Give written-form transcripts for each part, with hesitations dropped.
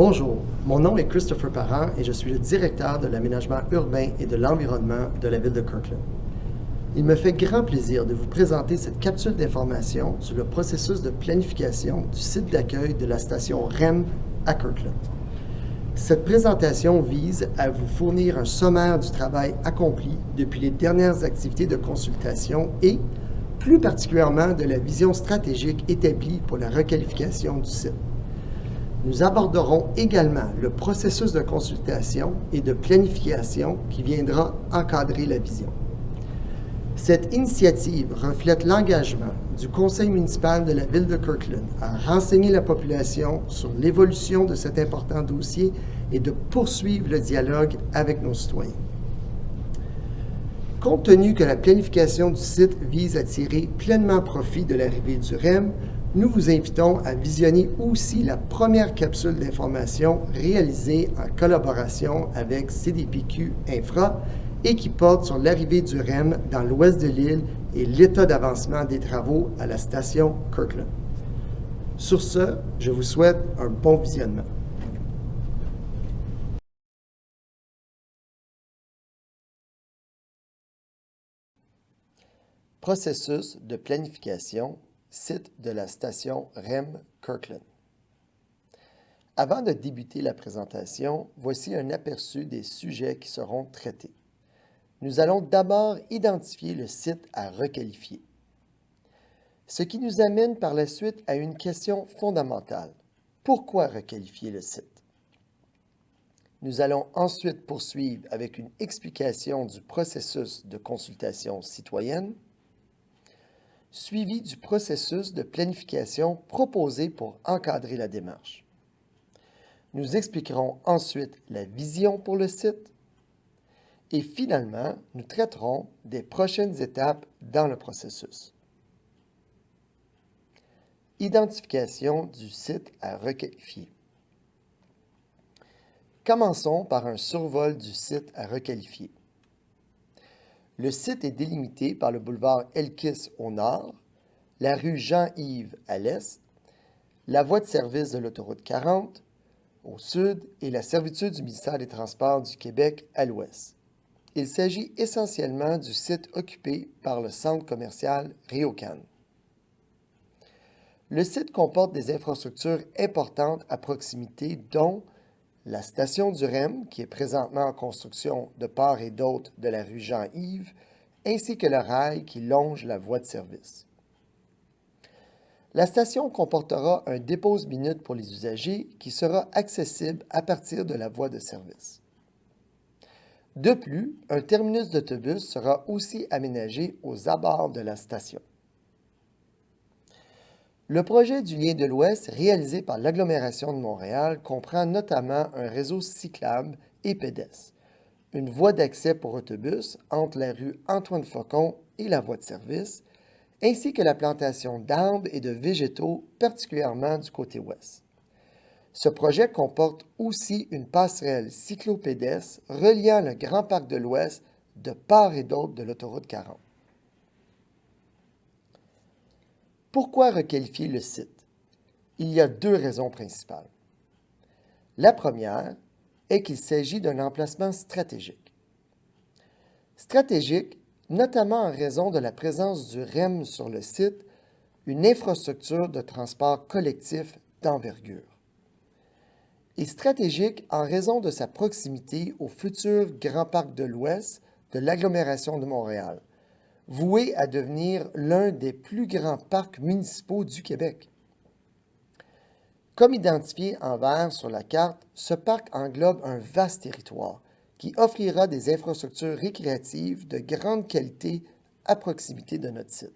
Bonjour, mon nom est Christopher Parent et je suis le directeur de l'aménagement urbain et de l'environnement de la ville de Kirkland. Il me fait grand plaisir de vous présenter cette capsule d'information sur le processus de planification du site d'accueil de la station REM à Kirkland. Cette présentation vise à vous fournir un sommaire du travail accompli depuis les dernières activités de consultation et, plus particulièrement, de la vision stratégique établie pour la requalification du site. Nous aborderons également le processus de consultation et de planification qui viendra encadrer la vision. Cette initiative reflète l'engagement du Conseil municipal de la ville de Kirkland à renseigner la population sur l'évolution de cet important dossier et de poursuivre le dialogue avec nos citoyens. Compte tenu que la planification du site vise à tirer pleinement profit de l'arrivée du REM, nous vous invitons à visionner aussi la première capsule d'information réalisée en collaboration avec CDPQ Infra et qui porte sur l'arrivée du REM dans l'ouest de l'île et l'état d'avancement des travaux à la station Kirkland. Sur ce, je vous souhaite un bon visionnement. Processus de planification, site de la station REM Kirkland. Avant de débuter la présentation, voici un aperçu des sujets qui seront traités. Nous allons d'abord identifier le site à requalifier. Ce qui nous amène par la suite à une question fondamentale. Pourquoi requalifier le site? Nous allons ensuite poursuivre avec une explication du processus de consultation citoyenne, suivi du processus de planification proposé pour encadrer la démarche. Nous expliquerons ensuite la vision pour le site et finalement, nous traiterons des prochaines étapes dans le processus. Identification du site à requalifier. Commençons par un survol du site à requalifier. Le site est délimité par le boulevard Elkis au nord, la rue Jean-Yves à l'est, la voie de service de l'autoroute 40 au sud et la servitude du ministère des Transports du Québec à l'ouest. Il s'agit essentiellement du site occupé par le centre commercial RioCan. Le site comporte des infrastructures importantes à proximité, dont la station du REM, qui est présentement en construction de part et d'autre de la rue Jean-Yves, ainsi que le rail qui longe la voie de service. La station comportera un dépose-minute pour les usagers qui sera accessible à partir de la voie de service. De plus, un terminus d'autobus sera aussi aménagé aux abords de la station. Le projet du lien de l'Ouest réalisé par l'agglomération de Montréal comprend notamment un réseau cyclable et pédestre, une voie d'accès pour autobus entre la rue Antoine-Faucon et la voie de service, ainsi que la plantation d'arbres et de végétaux, particulièrement du côté ouest. Ce projet comporte aussi une passerelle cyclopédestre reliant le Grand Parc de l'Ouest de part et d'autre de l'autoroute 40. Pourquoi requalifier le site? Il y a deux raisons principales. La première est qu'il s'agit d'un emplacement stratégique. Stratégique, notamment en raison de la présence du REM sur le site, une infrastructure de transport collectif d'envergure. Et stratégique en raison de sa proximité au futur Grand Parc de l'Ouest de l'agglomération de Montréal, voué à devenir l'un des plus grands parcs municipaux du Québec. Comme identifié en vert sur la carte, ce parc englobe un vaste territoire qui offrira des infrastructures récréatives de grande qualité à proximité de notre site.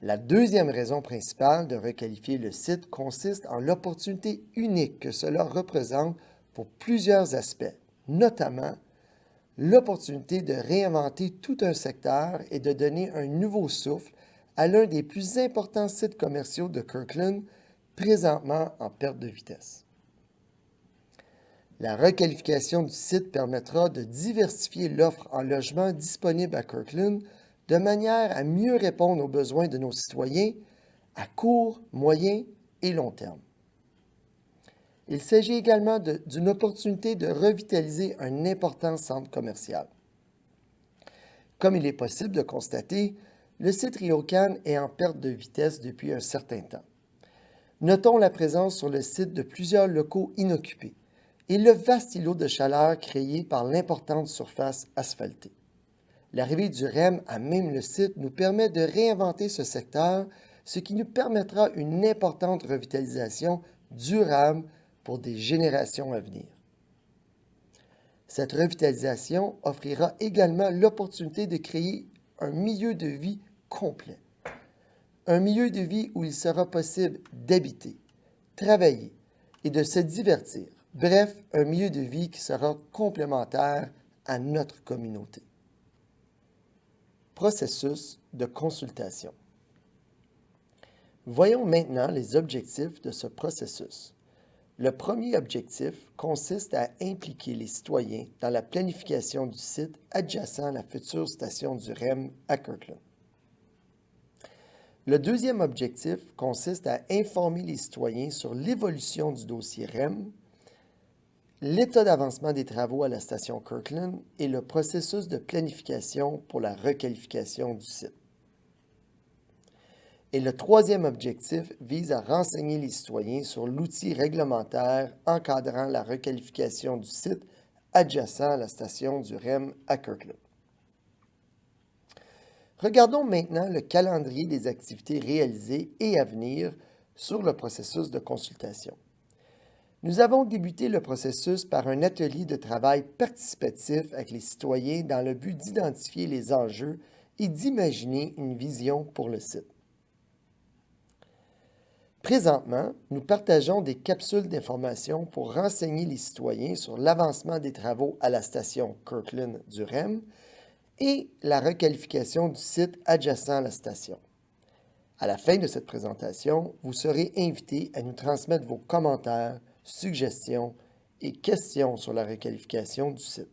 La deuxième raison principale de requalifier le site consiste en l'opportunité unique que cela représente pour plusieurs aspects, notamment l'opportunité de réinventer tout un secteur et de donner un nouveau souffle à l'un des plus importants sites commerciaux de Kirkland, présentement en perte de vitesse. La requalification du site permettra de diversifier l'offre en logement disponible à Kirkland de manière à mieux répondre aux besoins de nos citoyens à court, moyen et long terme. Il s'agit également d'une opportunité de revitaliser un important centre commercial. Comme il est possible de constater, le site Ryokan est en perte de vitesse depuis un certain temps. Notons la présence sur le site de plusieurs locaux inoccupés et le vaste îlot de chaleur créé par l'importante surface asphaltée. L'arrivée du REM à même le site nous permet de réinventer ce secteur, ce qui nous permettra une importante revitalisation durable pour des générations à venir. Cette revitalisation offrira également l'opportunité de créer un milieu de vie complet. Un milieu de vie où il sera possible d'habiter, travailler et de se divertir. Bref, un milieu de vie qui sera complémentaire à notre communauté. Processus de consultation. Voyons maintenant les objectifs de ce processus. Le premier objectif consiste à impliquer les citoyens dans la planification du site adjacent à la future station du REM à Kirkland. Le deuxième objectif consiste à informer les citoyens sur l'évolution du dossier REM, l'état d'avancement des travaux à la station Kirkland et le processus de planification pour la requalification du site. Et le troisième objectif vise à renseigner les citoyens sur l'outil réglementaire encadrant la requalification du site adjacent à la station du REM à Kirkland. Regardons maintenant le calendrier des activités réalisées et à venir sur le processus de consultation. Nous avons débuté le processus par un atelier de travail participatif avec les citoyens dans le but d'identifier les enjeux et d'imaginer une vision pour le site. Présentement, nous partageons des capsules d'information pour renseigner les citoyens sur l'avancement des travaux à la station Kirkland du REM et la requalification du site adjacent à la station. À la fin de cette présentation, vous serez invités à nous transmettre vos commentaires, suggestions et questions sur la requalification du site.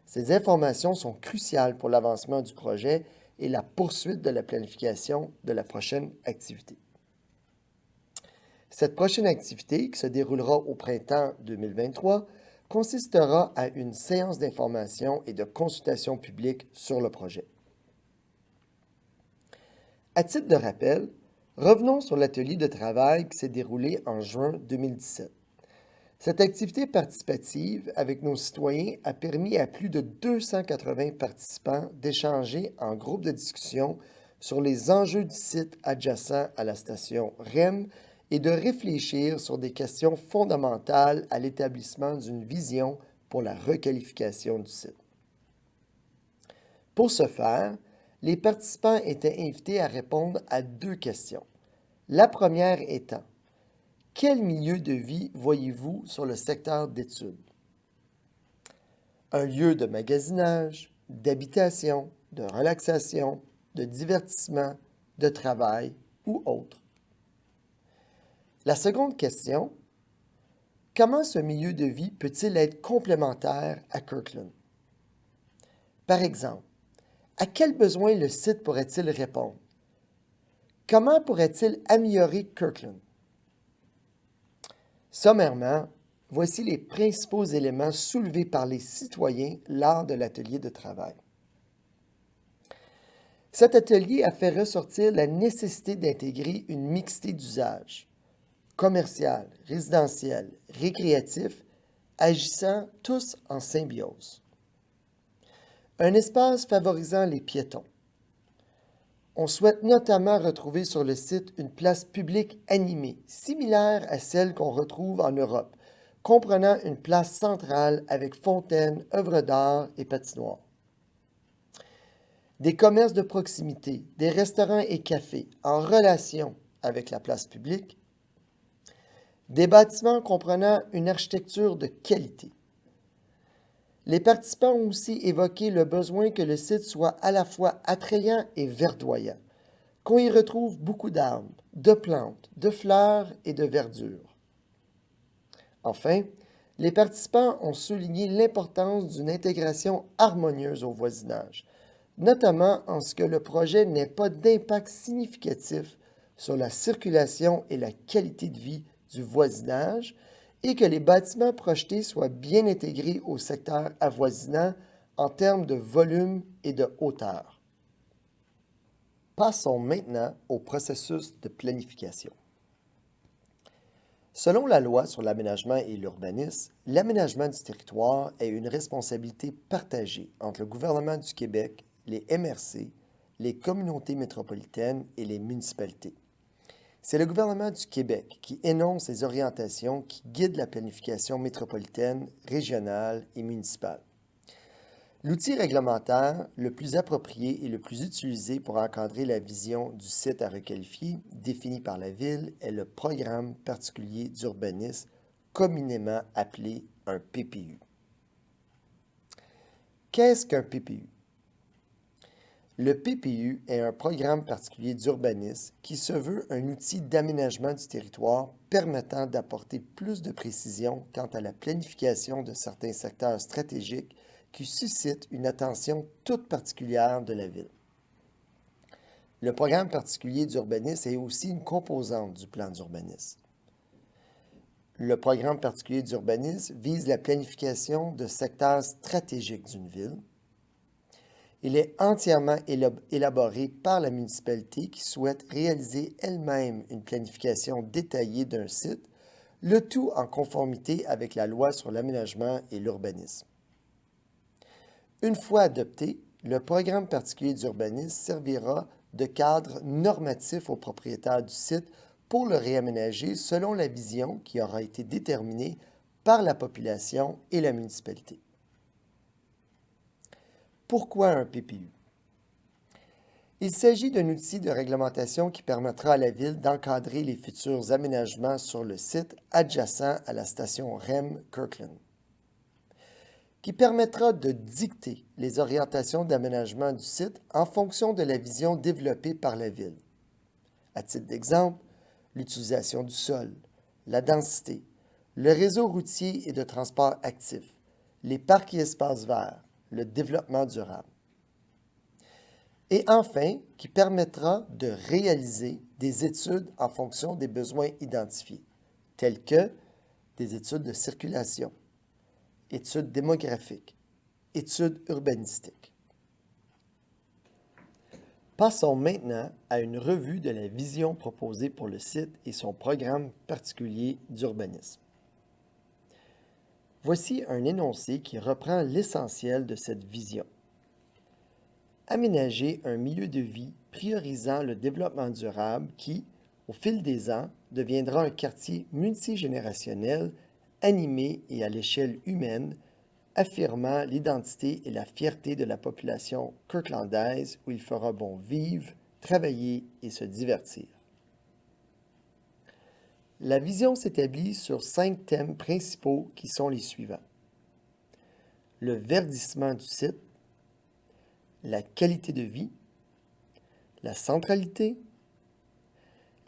Ces informations sont cruciales pour l'avancement du projet et la poursuite de la planification de la prochaine activité. Cette prochaine activité, qui se déroulera au printemps 2023, consistera à une séance d'information et de consultation publique sur le projet. À titre de rappel, revenons sur l'atelier de travail qui s'est déroulé en juin 2017. Cette activité participative avec nos citoyens a permis à plus de 280 participants d'échanger en groupe de discussion sur les enjeux du site adjacent à la station REM et de réfléchir sur des questions fondamentales à l'établissement d'une vision pour la requalification du site. Pour ce faire, les participants étaient invités à répondre à 2 questions. La première étant: quel milieu de vie voyez-vous sur le secteur d'études? Un lieu de magasinage, d'habitation, de relaxation, de divertissement, de travail ou autre. La seconde question: comment ce milieu de vie peut-il être complémentaire à Kirkland? Par exemple, à quels besoins le site pourrait-il répondre? Comment pourrait-il améliorer Kirkland? Sommairement, voici les principaux éléments soulevés par les citoyens lors de l'atelier de travail. Cet atelier a fait ressortir la nécessité d'intégrer une mixité d'usages, commercial, résidentiel, récréatif, agissant tous en symbiose. Un espace favorisant les piétons. On souhaite notamment retrouver sur le site une place publique animée, similaire à celle qu'on retrouve en Europe, comprenant une place centrale avec fontaine, œuvres d'art et patinoire. Des commerces de proximité, des restaurants et cafés en relation avec la place publique. Des bâtiments comprenant une architecture de qualité. Les participants ont aussi évoqué le besoin que le site soit à la fois attrayant et verdoyant, qu'on y retrouve beaucoup d'arbres, de plantes, de fleurs et de verdure. Enfin, les participants ont souligné l'importance d'une intégration harmonieuse au voisinage, notamment en ce que le projet n'ait pas d'impact significatif sur la circulation et la qualité de vie du voisinage et que les bâtiments projetés soient bien intégrés au secteur avoisinant en termes de volume et de hauteur. Passons maintenant au processus de planification. Selon la loi sur l'aménagement et l'urbanisme, l'aménagement du territoire est une responsabilité partagée entre le gouvernement du Québec, les MRC, les communautés métropolitaines et les municipalités. C'est le gouvernement du Québec qui énonce les orientations qui guident la planification métropolitaine, régionale et municipale. L'outil réglementaire le plus approprié et le plus utilisé pour encadrer la vision du site à requalifier, défini par la Ville, est le Programme particulier d'urbanisme, communément appelé un PPU. Qu'est-ce qu'un PPU? Le PPU est un programme particulier d'urbanisme qui se veut un outil d'aménagement du territoire permettant d'apporter plus de précision quant à la planification de certains secteurs stratégiques qui suscitent une attention toute particulière de la Ville. Le programme particulier d'urbanisme est aussi une composante du plan d'urbanisme. Le programme particulier d'urbanisme vise la planification de secteurs stratégiques d'une ville. Il est entièrement élaboré par la municipalité qui souhaite réaliser elle-même une planification détaillée d'un site, le tout en conformité avec la loi sur l'aménagement et l'urbanisme. Une fois adopté, le programme particulier d'urbanisme servira de cadre normatif aux propriétaires du site pour le réaménager selon la vision qui aura été déterminée par la population et la municipalité. Pourquoi un PPU? Il s'agit d'un outil de réglementation qui permettra à la Ville d'encadrer les futurs aménagements sur le site adjacent à la station REM Kirkland, qui permettra de dicter les orientations d'aménagement du site en fonction de la vision développée par la Ville. À titre d'exemple, l'utilisation du sol, la densité, le réseau routier et de transport actif, les parcs et espaces verts, le développement durable. Et enfin, qui permettra de réaliser des études en fonction des besoins identifiés, tels que des études de circulation, études démographiques, études urbanistiques. Passons maintenant à une revue de la vision proposée pour le site et son programme particulier d'urbanisme. Voici un énoncé qui reprend l'essentiel de cette vision. Aménager un milieu de vie priorisant le développement durable qui, au fil des ans, deviendra un quartier multigénérationnel, animé et à l'échelle humaine, affirmant l'identité et la fierté de la population kirklandaise où il fera bon vivre, travailler et se divertir. La vision s'établit sur 5 thèmes principaux qui sont les suivants. Le verdissement du site, la qualité de vie, la centralité,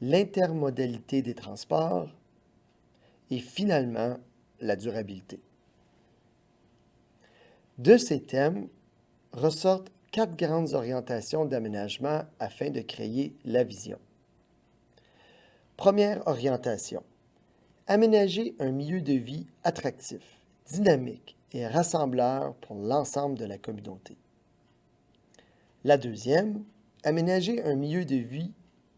l'intermodalité des transports et finalement la durabilité. De ces thèmes ressortent 4 grandes orientations d'aménagement afin de créer la vision. Première orientation, aménager un milieu de vie attractif, dynamique et rassembleur pour l'ensemble de la communauté. La deuxième, aménager un milieu de vie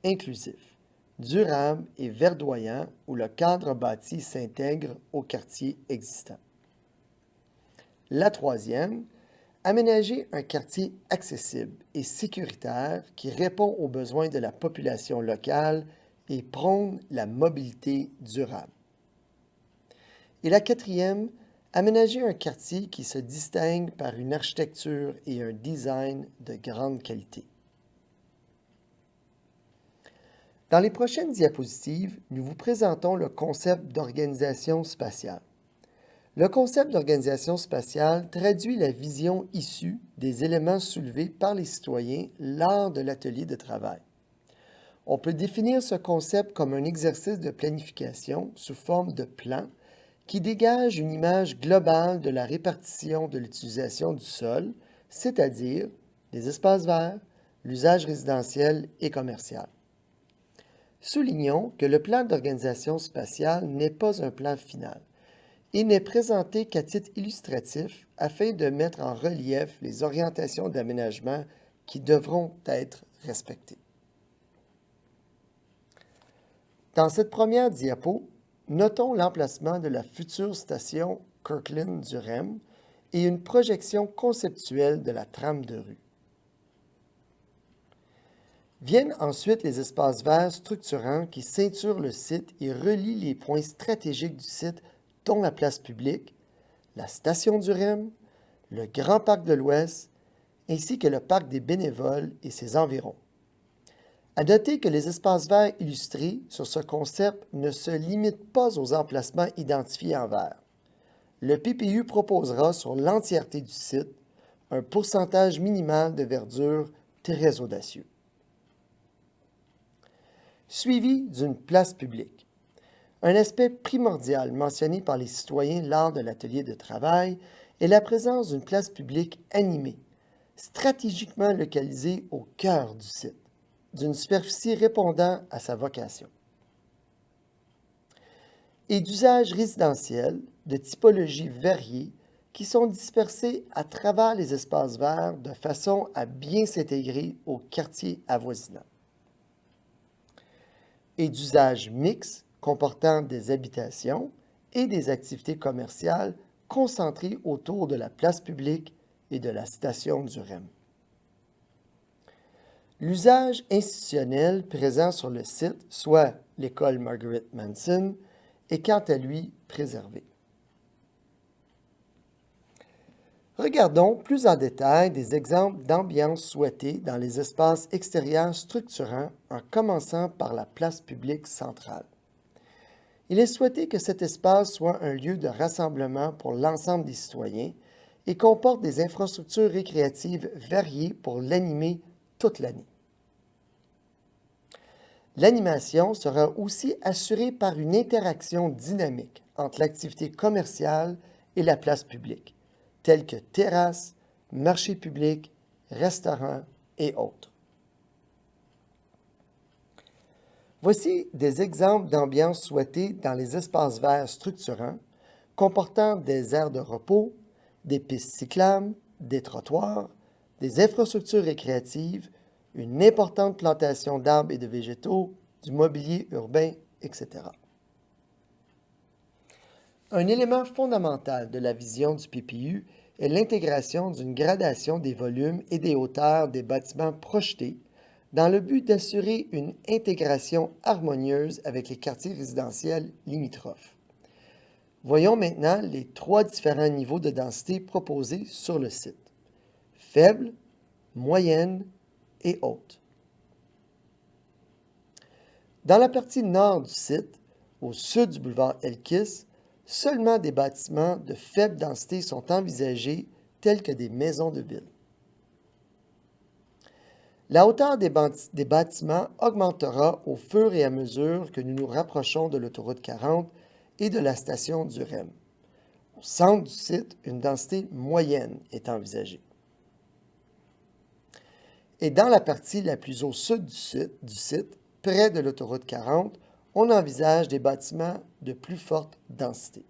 inclusif, durable et verdoyant où le cadre bâti s'intègre au quartier existant. La troisième, aménager un quartier accessible et sécuritaire qui répond aux besoins de la population locale et prône la mobilité durable. Et la quatrième, aménager un quartier qui se distingue par une architecture et un design de grande qualité. Dans les prochaines diapositives, nous vous présentons le concept d'organisation spatiale. Le concept d'organisation spatiale traduit la vision issue des éléments soulevés par les citoyens lors de l'atelier de travail. On peut définir ce concept comme un exercice de planification sous forme de plan qui dégage une image globale de la répartition de l'utilisation du sol, c'est-à-dire les espaces verts, l'usage résidentiel et commercial. Soulignons que le plan d'organisation spatiale n'est pas un plan final. Il n'est présenté qu'à titre illustratif afin de mettre en relief les orientations d'aménagement qui devront être respectées. Dans cette première diapo, notons l'emplacement de la future station Kirkland du REM et une projection conceptuelle de la trame de rue. Viennent ensuite les espaces verts structurants qui ceinturent le site et relient les points stratégiques du site, dont la place publique, la station du REM, le Grand Parc de l'Ouest, ainsi que le Parc des bénévoles et ses environs. À noter que les espaces verts illustrés sur ce concept ne se limitent pas aux emplacements identifiés en vert. Le PPU proposera sur l'entièreté du site un pourcentage minimal de verdure très audacieux. Suivi d'une place publique. Un aspect primordial mentionné par les citoyens lors de l'atelier de travail est la présence d'une place publique animée, stratégiquement localisée au cœur du site, d'une superficie répondant à sa vocation. Et d'usages résidentiels de typologie variée qui sont dispersés à travers les espaces verts de façon à bien s'intégrer au quartier avoisinant. Et d'usages mixtes comportant des habitations et des activités commerciales concentrées autour de la place publique et de la station du REM. L'usage institutionnel présent sur le site, soit l'école Margaret Manson, est quant à lui préservé. Regardons plus en détail des exemples d'ambiance souhaitée dans les espaces extérieurs structurants en commençant par la place publique centrale. Il est souhaité que cet espace soit un lieu de rassemblement pour l'ensemble des citoyens et comporte des infrastructures récréatives variées pour l'animer toute l'année. L'animation sera aussi assurée par une interaction dynamique entre l'activité commerciale et la place publique, telles que terrasses, marchés publics, restaurants et autres. Voici des exemples d'ambiance souhaitée dans les espaces verts structurants, comportant des aires de repos, des pistes cyclables, des trottoirs, des infrastructures récréatives, une importante plantation d'arbres et de végétaux, du mobilier urbain, etc. Un élément fondamental de la vision du PPU est l'intégration d'une gradation des volumes et des hauteurs des bâtiments projetés dans le but d'assurer une intégration harmonieuse avec les quartiers résidentiels limitrophes. Voyons maintenant les trois différents niveaux de densité proposés sur le site: faible, moyenne et haute. Dans la partie nord du site, au sud du boulevard Elkis, seulement des bâtiments de faible densité sont envisagés, tels que des maisons de ville. La hauteur des bâtiments augmentera au fur et à mesure que nous nous rapprochons de l'autoroute 40 et de la station du REM. Au centre du site, une densité moyenne est envisagée. Et dans la partie la plus au sud du site, près de l'autoroute 40, on envisage des bâtiments de plus forte densité.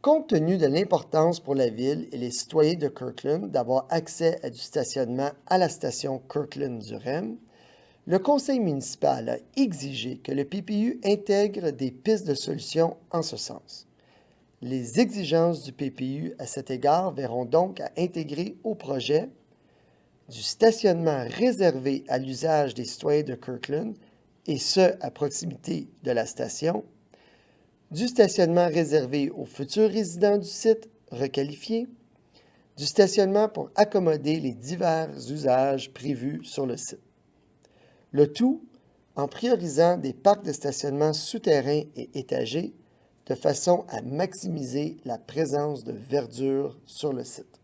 Compte tenu de l'importance pour la ville et les citoyens de Kirkland d'avoir accès à du stationnement à la station Kirkland du REM, le conseil municipal a exigé que le PPU intègre des pistes de solutions en ce sens. Les exigences du PPU à cet égard verront donc à intégrer au projet du stationnement réservé à l'usage des citoyens de Kirkland, et ce, à proximité de la station, du stationnement réservé aux futurs résidents du site requalifiés, du stationnement pour accommoder les divers usages prévus sur le site. Le tout en priorisant des parcs de stationnement souterrains et étagés de façon à maximiser la présence de verdure sur le site.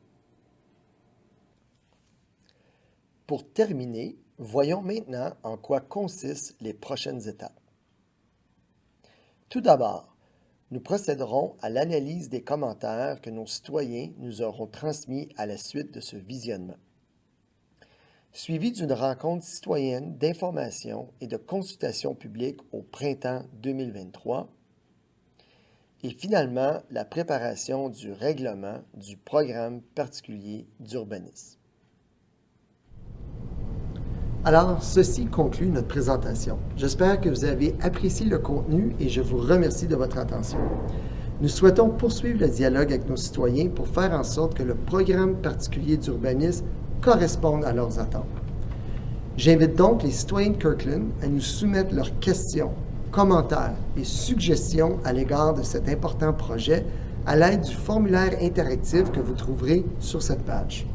Pour terminer, voyons maintenant en quoi consistent les prochaines étapes. Tout d'abord, nous procéderons à l'analyse des commentaires que nos citoyens nous auront transmis à la suite de ce visionnement. suivi d'une rencontre citoyenne d'information et de consultation publique au printemps 2023, et finalement la préparation du règlement du programme particulier d'urbanisme. Alors, ceci conclut notre présentation. J'espère que vous avez apprécié le contenu et je vous remercie de votre attention. Nous souhaitons poursuivre le dialogue avec nos citoyens pour faire en sorte que le programme particulier d'urbanisme corresponde à leurs attentes. J'invite donc les citoyens de Kirkland à nous soumettre leurs questions, commentaires et suggestions à l'égard de cet important projet à l'aide du formulaire interactif que vous trouverez sur cette page.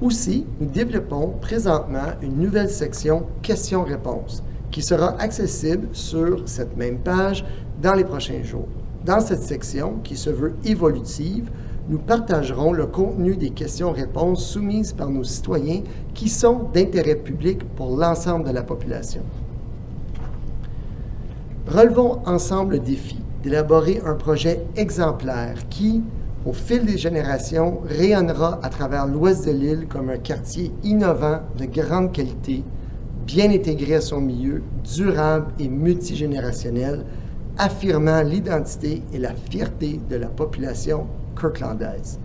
Aussi, nous développons présentement une nouvelle section questions-réponses qui sera accessible sur cette même page dans les prochains jours. Dans cette section, qui se veut évolutive, nous partagerons le contenu des questions-réponses soumises par nos citoyens qui sont d'intérêt public pour l'ensemble de la population. Relevons ensemble le défi d'élaborer un projet exemplaire qui, au fil des générations, rayonnera à travers l'ouest de l'île comme un quartier innovant de grande qualité, bien intégré à son milieu, durable et multigénérationnel, affirmant l'identité et la fierté de la population kirklandaise.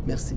Merci.